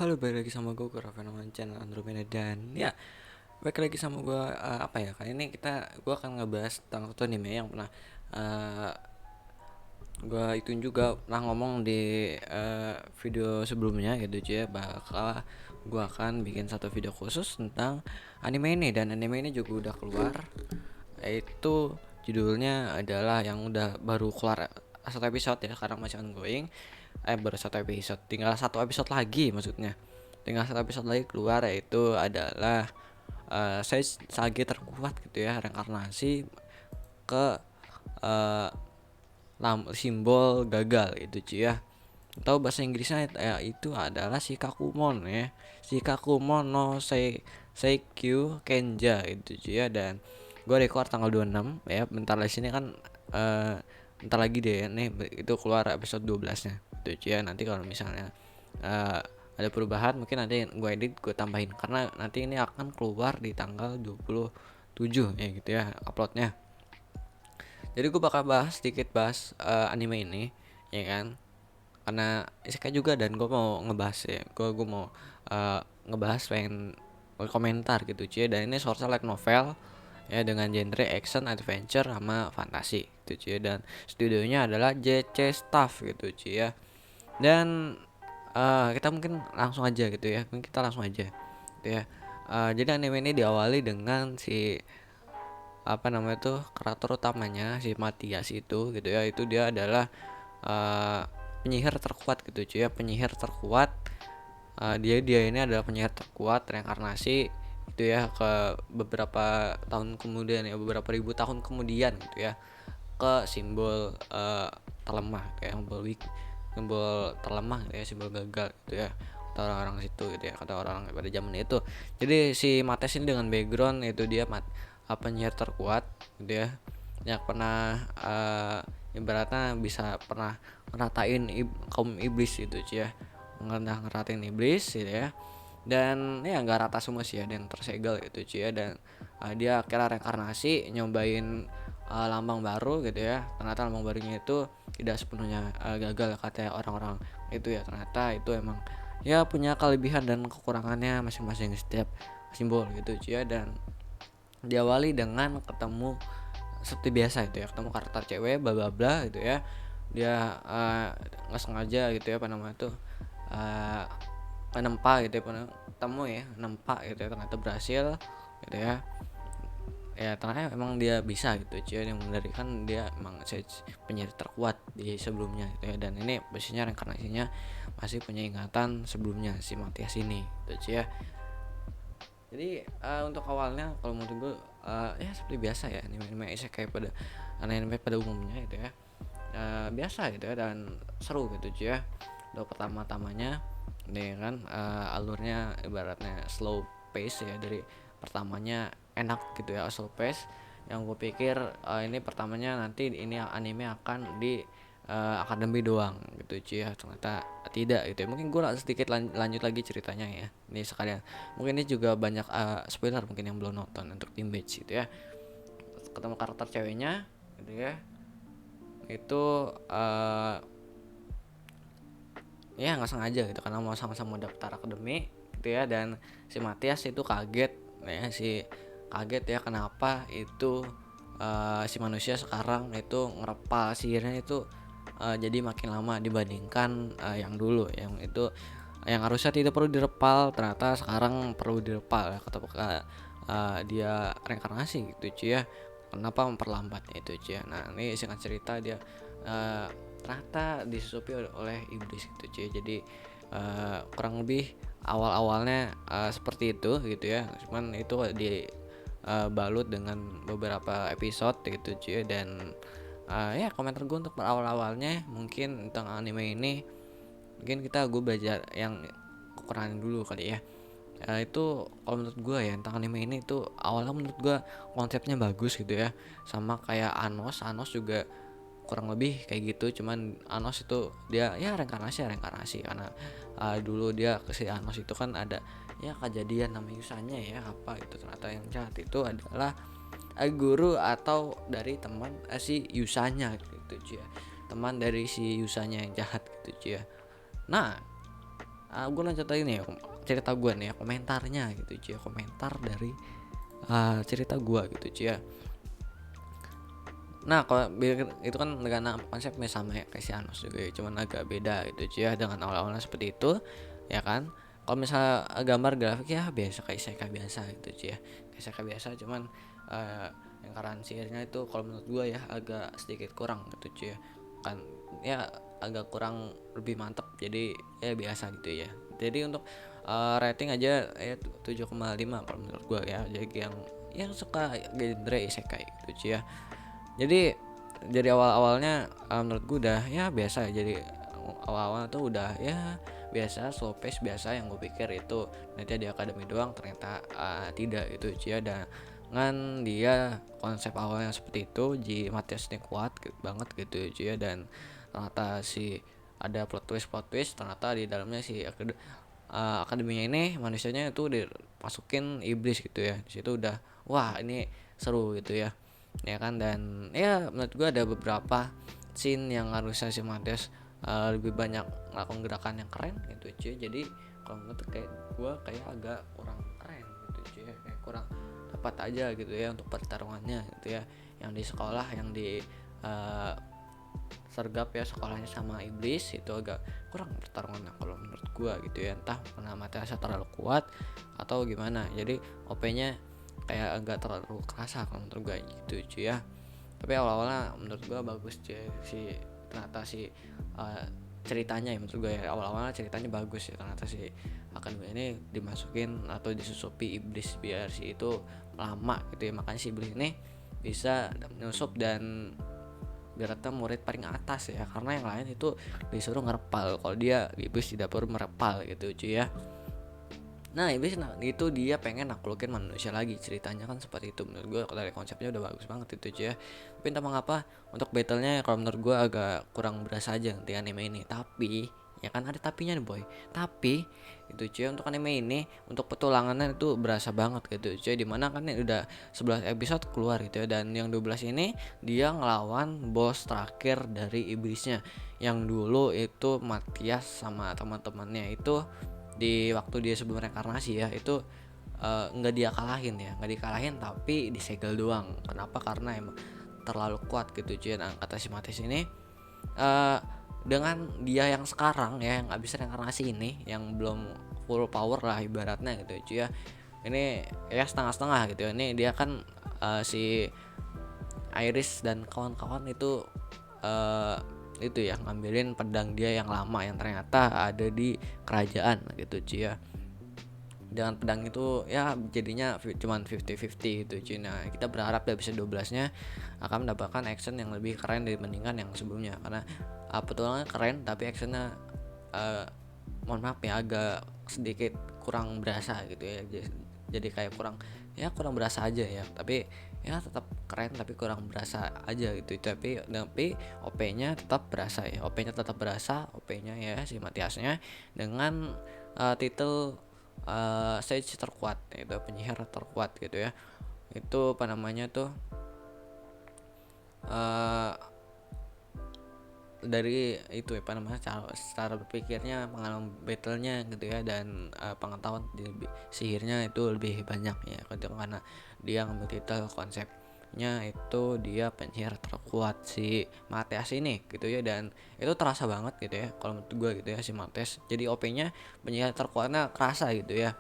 Halo, balik lagi sama gue Rafael channel Andromeda. Dan ya, balik lagi sama gue. Apa ya, kali ini gue akan ngebahas tentang satu anime yang pernah uh, gue ituin juga, pernah ngomong di video sebelumnya gitu cuy ya. Bakal gue akan bikin satu video khusus tentang anime ini. Dan anime ini juga udah keluar, yaitu judulnya adalah yang udah baru keluar satu episode ya, sekarang masih ongoing. Baru satu episode, tinggal satu episode lagi, maksudnya tinggal satu episode lagi keluar, yaitu adalah saya Sage terkuat gitu ya, reinkarnasi ke uh, simbol gagal itu cuy ya. Tahu bahasa Inggrisnya ya, itu adalah Shikakumon ya, Shikakumon no Seikyu Kenja itu cuy ya. Dan gue record tanggal 26 ya, bentar lagi sini kan, bentar lagi deh nih itu keluar episode 12 nya itu cuy ya. Nanti kalau misalnya ada perubahan, mungkin nanti gue edit, gue tambahin, karena nanti ini akan keluar di tanggal 27 ya gitu ya uploadnya. Jadi gue bakal sedikit bahas anime ini ya kan, karena isekai juga. Dan gue mau ngebahas ya, gue mau ngebahas, pengen komentar gitu cuy. Dan ini source like novel ya, dengan genre action, adventure, sama fantasi gitu cuy. Dan studionya adalah JC Staff gitu cuy ya. Dan kita mungkin langsung aja gitu ya, kita langsung aja gitu ya. Jadi anime ini diawali dengan si apa namanya tuh, karakter utamanya si Matias itu gitu ya. Itu dia adalah uh, penyihir terkuat gitu cuy ya, penyihir terkuat. Dia ini adalah penyihir terkuat reinkarnasi gitu ya, ke beberapa tahun kemudian ya, beberapa ribu tahun kemudian gitu ya, ke simbol terlemah, kayak simbol terlemah gitu ya, simbol gagal gitu ya, kata orang-orang situ gitu ya, kata orang pada zaman itu. Jadi si Mates ini dengan background itu dia penyihir terkuat gitu ya, yang pernah ibaratnya bisa pernah ngeratain kaum iblis gitu ya, ngeratain iblis gitu ya. Dan ya nggak rata semua sih, ada yang tersegel gitu cuy ya. Dan dia akhirnya reinkarnasi, nyobain lambang baru gitu ya. Ternyata lambang barunya itu tidak sepenuhnya gagal katanya orang-orang itu ya. Ternyata itu emang ya punya kelebihan dan kekurangannya masing-masing setiap simbol gitu cuy ya. Dan diawali dengan ketemu seperti biasa itu ya, ketemu karakter cewek bla bla bla gitu ya. Dia nggak sengaja gitu ya, apa namanya tuh, penempa gitu ya, ketemu ya, nempa gitu ya, ternyata berhasil gitu ya. Ya ternyata emang dia bisa gitu cuy, yang mengerikan dia emang penyihir terkuat di sebelumnya gitu ya. Dan ini posisinya reinkarnasinya masih punya ingatan sebelumnya si Matias ini gitu cuy ya. Jadi untuk awalnya kalau menurut gue ya seperti biasa ya, anime isekai pada anime pada umumnya gitu ya, biasa gitu ya, dan seru gitu cuy ya. Untuk pertama-tamanya nih kan, alurnya ibaratnya slow pace ya, dari pertamanya enak gitu ya, slow pace. Yang gue pikir ini pertamanya nanti ini anime akan di akademi doang gitu cuy ya, ternyata tidak gitu ya. Mungkin gue sedikit lanjut lagi ceritanya ya, ini sekalian mungkin ini juga banyak spoiler mungkin yang belum nonton untuk Team Batch gitu ya. Ketemu karakter ceweknya gitu ya, itu ya nggak sengaja gitu, karena mau sama-sama daftar akademi gitu ya. Dan si Matias itu kaget ya, kaget ya, kenapa itu si manusia sekarang itu ngerepal sihirnya itu jadi makin lama dibandingkan yang dulu, yang itu yang harusnya tidak perlu direpal, ternyata sekarang perlu direpal ya, ketika dia reinkarnasi gitu cuy ya. Kenapa memperlambatnya itu cuy ya. Nah ini singkat cerita, dia ternyata disusupi oleh iblis gitu cuy. Jadi kurang lebih awal-awalnya seperti itu gitu ya, cuman itu di balut dengan beberapa episode gitu cuy. Dan ya komentar gue untuk awal-awalnya mungkin tentang anime ini, mungkin gue belajar yang kekurangan dulu kali ya. Itu kalau menurut gue ya, tentang anime ini tuh awalnya menurut gue konsepnya bagus gitu ya, sama kayak Anos juga kurang lebih kayak gitu. Cuman Anos itu dia ya reinkarnasi karena dulu dia ke si Anos itu kan ada ya kejadian nama Yusanya ya apa itu, ternyata yang jahat itu adalah guru atau dari teman si Yusanya gitu cuy ya, teman dari si Yusanya yang jahat gitu cuy ya. Nah Gue lanjut lagi nih ya, cerita gue nih ya, komentarnya gitu cuy ya, komentar dari cerita gue gitu cuy ya. Nah kalau itu kan dengan konsepnya sama ya kayak si Anos juga ya, cuman agak beda gitu cuy ya, dengan awal-awalnya seperti itu ya kan. Kalau misalnya gambar grafik ya biasa kayak isekai biasa gitu cuy ya, kayak isekai biasa, cuman yang karan sihirnya itu kalau menurut gue ya agak sedikit kurang gitu cuy ya kan, ya agak kurang, lebih mantep, jadi ya biasa gitu ya. Jadi untuk rating aja ya 7,5 kalau menurut gue ya, jadi yang suka genre isekai gitu cuy ya. Jadi awal-awalnya menurut gue udah ya biasa ya. Jadi awal-awal tuh udah ya biasa, slow pace biasa, yang gue pikir itu nanti di akademi doang, ternyata tidak gitu cia. Dengan dia konsep awalnya seperti itu, Matias ini kuat banget gitu cia, dan ternyata si ada plot twist ternyata di dalamnya si akademinya ini manusianya itu dimasukin iblis gitu ya. Di situ udah wah ini seru gitu ya, ya kan. Dan ya menurut gue ada beberapa scene yang harusnya si Matias lebih banyak melakukan gerakan yang keren gitu cuy. Jadi kalau menurut kayak gue kayak agak kurang keren gitu cuy, kayak kurang tepat aja gitu ya untuk pertarungannya gitu ya, yang di sekolah, yang di sergap ya sekolahnya sama iblis, itu agak kurang pertarungannya kalau menurut gua gitu ya, entah karena Matiasnya terlalu kuat atau gimana. Jadi OP-nya kayak agak terlalu kerasa kalau menurut gua gitu cuy ya. Tapi awal-awalnya menurut gua bagus cuy, ternyata ceritanya ya, menurut gue ya awal-awalnya ceritanya bagus ya, ternyata si akademi ini dimasukin atau disusupi iblis biar si itu lama gitu ya. Makanya si iblis ini bisa menyusup dan Berata murid paling atas ya, karena yang lain itu disuruh ngerepal, kalau dia iblis tidak perlu merepal gitu cuy ya. Nah iblis itu dia pengen naklukin manusia lagi, ceritanya kan seperti itu. Menurut gue dari konsepnya udah bagus banget itu cuy ya. Tapi entah mengapa untuk battlenya kalau menurut gue agak kurang berasa aja di anime ini. Tapi ya kan ada tapinya nih boy, tapi itu cuy untuk anime ini untuk petualangannya itu berasa banget gitu cuy, dimana kan udah 11 episode keluar gitu ya, dan yang 12 ini dia ngelawan bos terakhir dari iblisnya, yang dulu itu Matias sama teman-temannya itu di waktu dia sebelum reinkarnasi ya itu nggak dia kalahin ya, nggak dikalahin tapi disegel doang. Kenapa? Karena emang terlalu kuat gitu cuy. Nah kata si Matias ini uh, dengan dia yang sekarang ya yang abis reinkarnasi ini, yang belum full power lah ibaratnya gitu cuy ya, ini ya setengah-setengah gitu ya. Ini dia kan si Iris dan kawan-kawan itu ya ngambilin pedang dia yang lama yang ternyata ada di kerajaan gitu cuy ya. Dengan pedang itu ya jadinya cuman 50-50 gitu cuy. Nah kita berharap di episode 12 nya akan mendapatkan action yang lebih keren dibandingkan yang sebelumnya, karena petualangannya keren tapi actionnya mohon maaf ya agak sedikit kurang berasa gitu ya. Jadi kayak kurang berasa aja ya, tapi ya tetap keren tapi kurang berasa aja gitu. Tapi OP-nya tetap berasa ya, OP-nya ya si Matiasnya dengan titel stage terkuat, itu penyihir terkuat gitu ya. Itu apa namanya tuh uh, dari itu apa namanya cara berpikirnya, pengalaman battlenya gitu ya, dan pengetahuan sihirnya itu lebih banyak ya gitu, karena dia ngambil titel konsepnya itu dia penyihir terkuat si Matias ini gitu ya. Dan itu terasa banget gitu ya kalau menurut gue gitu ya si Matias, jadi OP-nya penyihir terkuatnya kerasa gitu ya.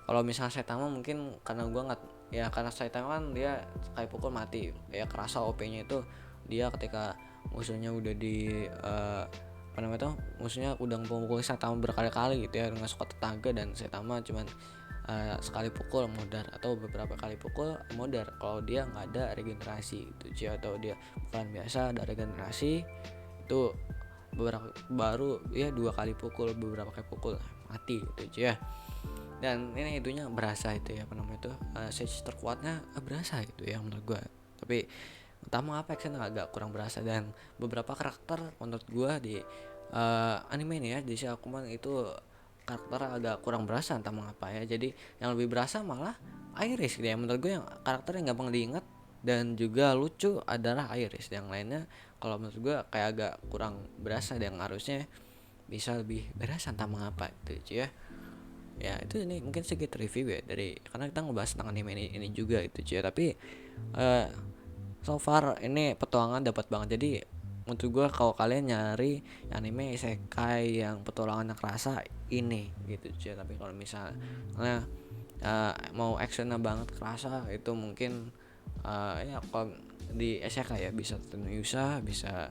Kalau misalnya Saitama mungkin karena gue nggak ya, karena Saitama kan dia sekali pukul mati ya, kerasa OP-nya itu dia ketika musuhnya udah di apa namanya tuh, musuhnya udah memukul Saitama berkali-kali gitu ya dengan sekuat tenaga, dan Saitama cuman sekali pukul modar atau beberapa kali pukul modar kalau dia nggak ada regenerasi itu, atau dia bukan biasa ada regenerasi itu beberapa baru ya 2 kali pukul mati gitu ya. Dan ini itunya berasa itu ya apa namanya tuh stage terkuatnya berasa gitu ya menurut gue. Tapi utama apa action agak kurang berasa, dan beberapa karakter menurut gue di anime ini ya di si Akuman itu karakter agak kurang berasa entah mengapa ya. Jadi yang lebih berasa malah Iris gitu ya menurut gue, yang karakter yang gampang diingat dan juga lucu adalah Iris. Yang lainnya kalau menurut gue kayak agak kurang berasa, dan harusnya bisa lebih berasa entah mengapa itu cuy ya. Ya itu ini mungkin sedikit review ya dari, karena kita ngebahas tentang anime ini juga itu cuy. Tapi eh, so far ini petualangan dapat banget. Jadi untuk gue kalau kalian nyari anime isekai yang petualangannya kerasa, ini gitu cuy. Tapi kalau misalnya mau actionnya banget kerasa, itu mungkin ya kalau di isekai ya bisa Tenuyusa, bisa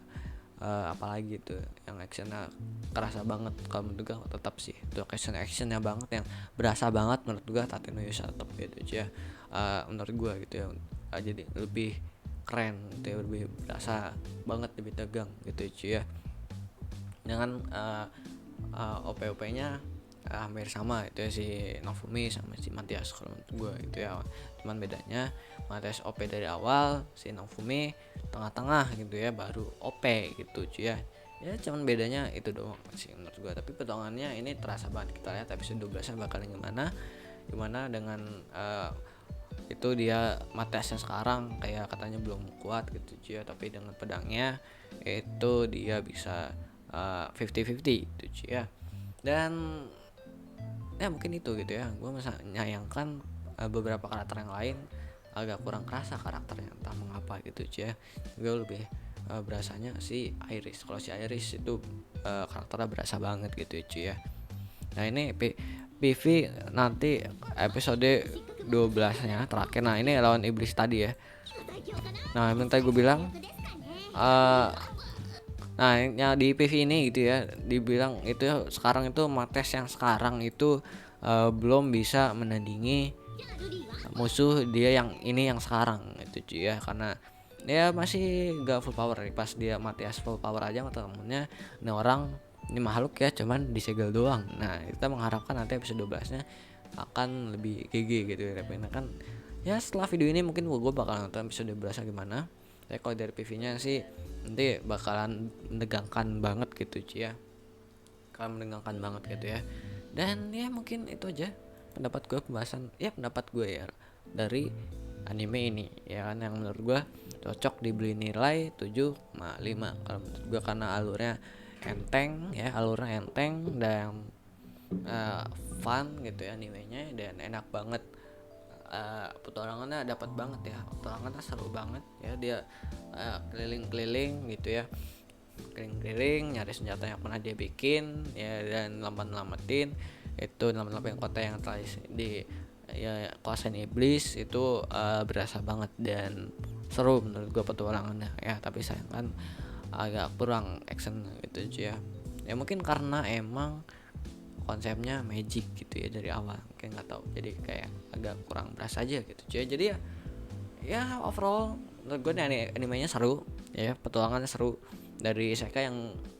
apalagi tuh yang actionnya kerasa banget. Kalau menurut gue tetap sih untuk actionnya banget yang berasa banget, menurut gue Tatenoyusa tetap gitu aja. Menurut gue gitu ya. Jadi lebih keren gitu ya, lebih berasa banget, lebih tegang gitu cuy ya. Dengan OP-OP-nya hampir sama itu ya, si Nofumi sama si Matias kalau menurut gue itu ya. Cuman bedanya Matias OP dari awal, si Nofumi tengah-tengah gitu ya, baru OP gitu cuy ya. Ya cuman bedanya itu doang sih menurut gue. Tapi potongannya ini terasa banget. Kita lihat episode 12 bakal gimana dengan itu dia Matiasnya sekarang kayak katanya belum kuat gitu cuy ya, tapi dengan pedangnya itu dia bisa 50-50 gitu cuy ya. Dan ya mungkin itu gitu ya, gue masa menyayangkan beberapa karakter yang lain agak kurang kerasa karakternya entah mengapa gitu cuy ya. Gue lebih berasanya si Iris. Kalau si Iris itu karakternya berasa banget gitu cuy ya. Nah ini PV nanti episode 12 nya terakhir. Nah ini lawan iblis tadi ya. Nah yang tadi gue bilang nah yang di PV ini gitu ya, dibilang itu sekarang itu Mates yang sekarang itu belum bisa menandingi musuh dia yang ini yang sekarang itu cuy ya. Karena dia masih gak full power. Pas dia Matias full power aja temennya ini orang, ini makhluk ya cuman disegel doang. Nah kita mengharapkan nanti episode 12 nya akan lebih GG gitu ya. Karena kan ya setelah video ini mungkin gue bakal nonton episode 12 nya gimana. Ya kalau dari PV nya sih nanti bakalan menegangkan banget gitu cuy ya, akan menegangkan banget gitu ya. Dan ya mungkin itu aja pendapat gue ya dari anime ini ya kan, yang menurut gue cocok dibeli nilai 7,5 kalau menurut gue, karena alurnya enteng dan fun gitu ya animenya, dan enak banget. Petualangannya dapat banget ya, petualangannya seru banget ya. Dia keliling-keliling gitu ya, keliling-keliling nyari senjata yang pernah dia bikin ya, dan nyelamatin kota yang telah di ya kuasain iblis itu. Berasa banget dan seru menurut gue petualangannya ya. Tapi sayang kan agak kurang action gitu aja ya. Ya mungkin karena emang konsepnya magic gitu ya dari awal, mungkin nggak tahu, jadi kayak agak kurang berasa aja gitu cuy. Jadi ya overall menurut gue nih animenya seru ya, petualangannya seru. Dari Isekai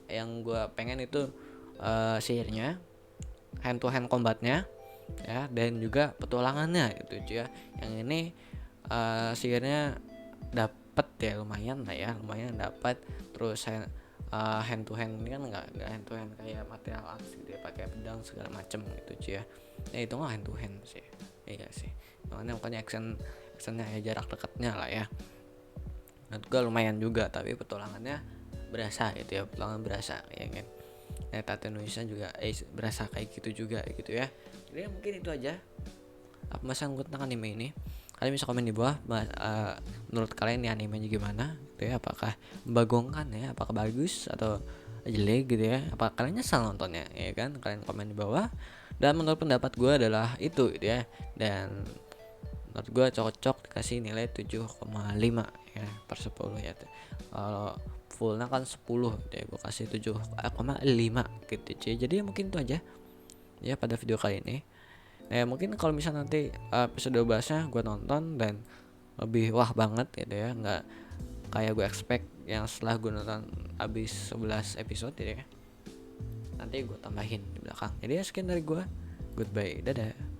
yang gue pengen itu sihirnya, hand to hand combatnya ya, dan juga petualangannya gitu cuy ya. Yang ini sihirnya dapet ya, lumayan dapat. Terus hand to hand ini kan nggak hand to hand kayak material arts gitu ya, pakai pedang segala macem gitu cuy ya. Ya itu nggak hand to hand sih, iya sih. Makanya actionnya ya jarak dekatnya lah ya. Menurut gue lumayan juga, tapi petualangannya berasa gitu ya, petualangan berasa ya kan. Tatenoyusa juga berasa kayak gitu juga gitu ya. Jadi mungkin itu aja pembahasan gue tentang anime ini. Kalian bisa komen di bawah menurut kalian nih animenya gimana gitu ya, apakah membagongkan ya, apakah bagus atau jelek gitu ya, apa kalian nyesal nontonnya ya kan. Kalian komen di bawah. Dan menurut pendapat gue adalah itu gitu ya, dan menurut gue cocok dikasih nilai 7,5 ya per 10 ya. Kalau fullnya kan 10 gitu ya, gue kasih 7,5 gitu cuy. Jadi mungkin itu aja ya pada video kali ini. Nah mungkin kalau misalnya nanti episode 12 nya gue nonton dan lebih wah banget gitu ya, nggak kayak gue expect yang setelah gue nonton habis 11 episode gitu ya, nanti gue tambahin di belakang. Jadi ya sekian dari gue, goodbye, dadah.